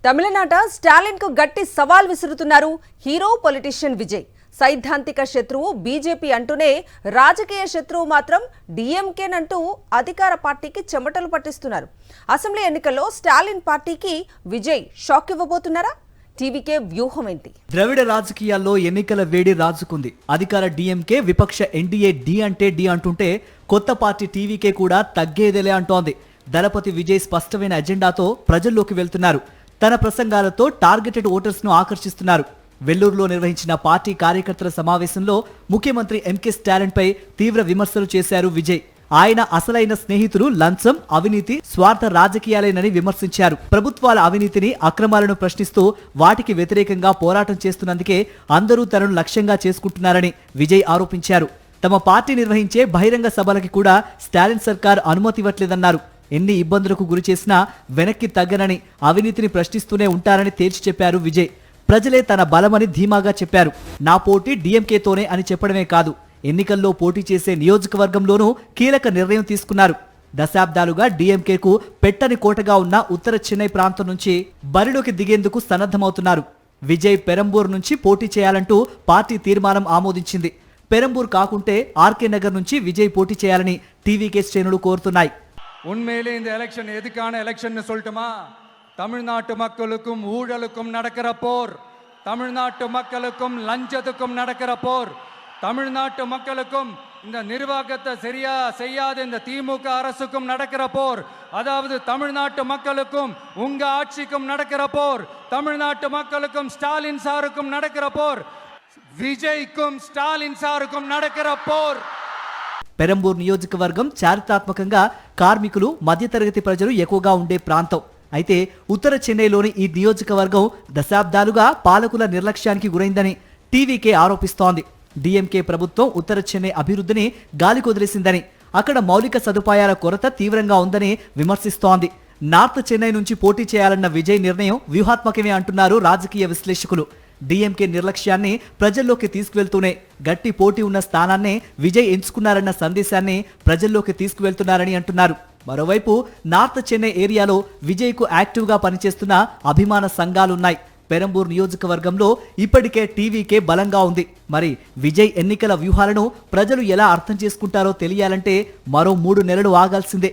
తమిళనాట స్టాలిన్ కు గట్టి సవాల్ విసురుతున్నారు హీరో పొలిటీషియన్ విజయ్. సైద్ధాంతిక శత్రువు బీజేపీ అంటూనే రాజకీయ శత్రువు మాత్రం డీఎంకేనంటూ అధికార పార్టీకి చెమటలు పట్టిస్తున్నారు. అసెంబ్లీ ఎన్నికల్లో స్టాలిన్ పార్టీకి విజయ్ షాక్ ఇవ్వబోతున్నారా? టీవీకే వ్యూహం ఏంటి? ద్రవిడ రాజకీయాల్లో ఎన్నికల వేడి రాజుకుంది. అధికార డీఎంకే, విపక్ష ఎన్డీఏ డి అంటే డి అంటుంటే కొత్త పార్టీ టీవీకే కూడా తగ్గేదేలే అంటోంది. దళపతి విజయ్ స్పష్టమైన ఎజెండాతో ప్రజల్లోకి వెళ్తున్నారు. తన ప్రసంగాలతో టార్గెటెడ్ ఓటర్స్ ను ఆకర్షిస్తున్నారు. వెల్లూరులో నిర్వహించిన పార్టీ కార్యకర్తల సమావేశంలో ముఖ్యమంత్రి ఎంకే స్టాలిన్ పై తీవ్ర విమర్శలు చేశారు విజయ్. ఆయన అసలైన స్నేహితులు లంచం, అవినీతి, స్వార్థ రాజకీయాలేనని విమర్శించారు. ప్రభుత్వాల అవినీతిని, అక్రమాలను ప్రశ్నిస్తూ వాటికి వ్యతిరేకంగా పోరాటం చేస్తున్నందుకే అందరూ తనను లక్ష్యంగా చేసుకుంటున్నారని విజయ్ ఆరోపించారు. తమ పార్టీ నిర్వహించే బహిరంగ సభలకి కూడా స్టాలిన్ సర్కార్ అనుమతి ఇవ్వట్లేదన్నారు. ఎన్ని ఇబ్బందులకు గురి చేసినా వెనక్కి తగ్గనని, అవినీతిని ప్రశ్నిస్తూనే ఉంటారని తేల్చి చెప్పారు విజయ్. ప్రజలే తన బలమని ధీమాగా చెప్పారు. నా పోటీ డీఎంకేతోనే అని చెప్పడమే కాదు, ఎన్నికల్లో పోటీ చేసే నియోజకవర్గంలోనూ కీలక నిర్ణయం తీసుకున్నారు. దశాబ్దాలుగా డీఎంకేకు పెట్టని కోటగా ఉన్న ఉత్తర చెన్నై ప్రాంతం నుంచి బరిలోకి దిగేందుకు సన్నద్ధమవుతున్నారు. విజయ్ పెరంబూర్ నుంచి పోటీ చేయాలంటూ పార్టీ తీర్మానం ఆమోదించింది. పెరంబూర్ కాకుంటే ఆర్కే నగర్ నుంచి విజయ్ పోటీ చేయాలని టీవీకే శ్రేణులు కోరుతున్నాయి. உண்மையிலே இந்த எலெக்ஷன் எதுக்கான எலெக்ஷன் சொல்லட்டுமா? தமிழ்நாட்டு மக்களுக்கும் ஊழலுக்கும் நடக்கிற போர், தமிழ்நாட்டு மக்களுக்கும் லஞ்சத்துக்கும் நடக்கிற போர், தமிழ்நாட்டு மக்களுக்கும் இந்த நிர்வாகத்தை சரியா செய்யாத இந்த திமுக அரசுக்கும் நடக்கிற போர், அதாவது தமிழ்நாட்டு மக்களுக்கும் உங்க ஆட்சிக்கும் நடக்கிற போர், தமிழ்நாட்டு மக்களுக்கும் ஸ்டாலின் சாருக்கும் நடக்கிற போர், విజయ్க்கும் స్టాలిన్ సారుக்கும் நடக்கிற పోర్. పెరంబూర్ నియోజకవర్గం చారిత్రాత్మకంగా కార్మికులు, మధ్యతరగతి ప్రజలు ఎక్కువగా ఉండే ప్రాంతం. అయితే ఉత్తర చెన్నైలోని ఈ నియోజకవర్గం దశాబ్దాలుగా పాలకుల నిర్లక్ష్యానికి గురైందని టీవీకే ఆరోపిస్తోంది. డీఎంకే ప్రభుత్వం ఉత్తర చెన్నై అభివృద్ధిని గాలికొదిలేసిందని, అక్కడ మౌలిక సదుపాయాల కొరత తీవ్రంగా ఉందని విమర్శిస్తోంది. నార్త్ చెన్నై నుంచి పోటీ చేయాలన్న విజయ్ నిర్ణయం వ్యూహాత్మకమే అంటున్నారు రాజకీయ విశ్లేషకులు. డీఎంకే నిర్లక్ష్యాన్ని ప్రజల్లోకి తీసుకువెళ్తూనే గట్టి పోటీ ఉన్న స్థానాన్నే విజయ్ ఎంచుకున్నారన్న సందేశాన్ని ప్రజల్లోకి తీసుకువెళ్తున్నారని అంటున్నారు. మరోవైపు నార్త్ చెన్నై ఏరియాలో విజయ్కు యాక్టివ్గా పనిచేస్తున్న అభిమాన సంఘాలున్నాయి. పెరంబూర్ నియోజకవర్గంలో ఇప్పటికే టీవీకే బలంగా ఉంది. మరి విజయ్ ఎన్నికల వ్యూహాలను ప్రజలు ఎలా అర్థం చేసుకుంటారో తెలియాలంటే మరో 3 నెలలు ఆగాల్సిందే.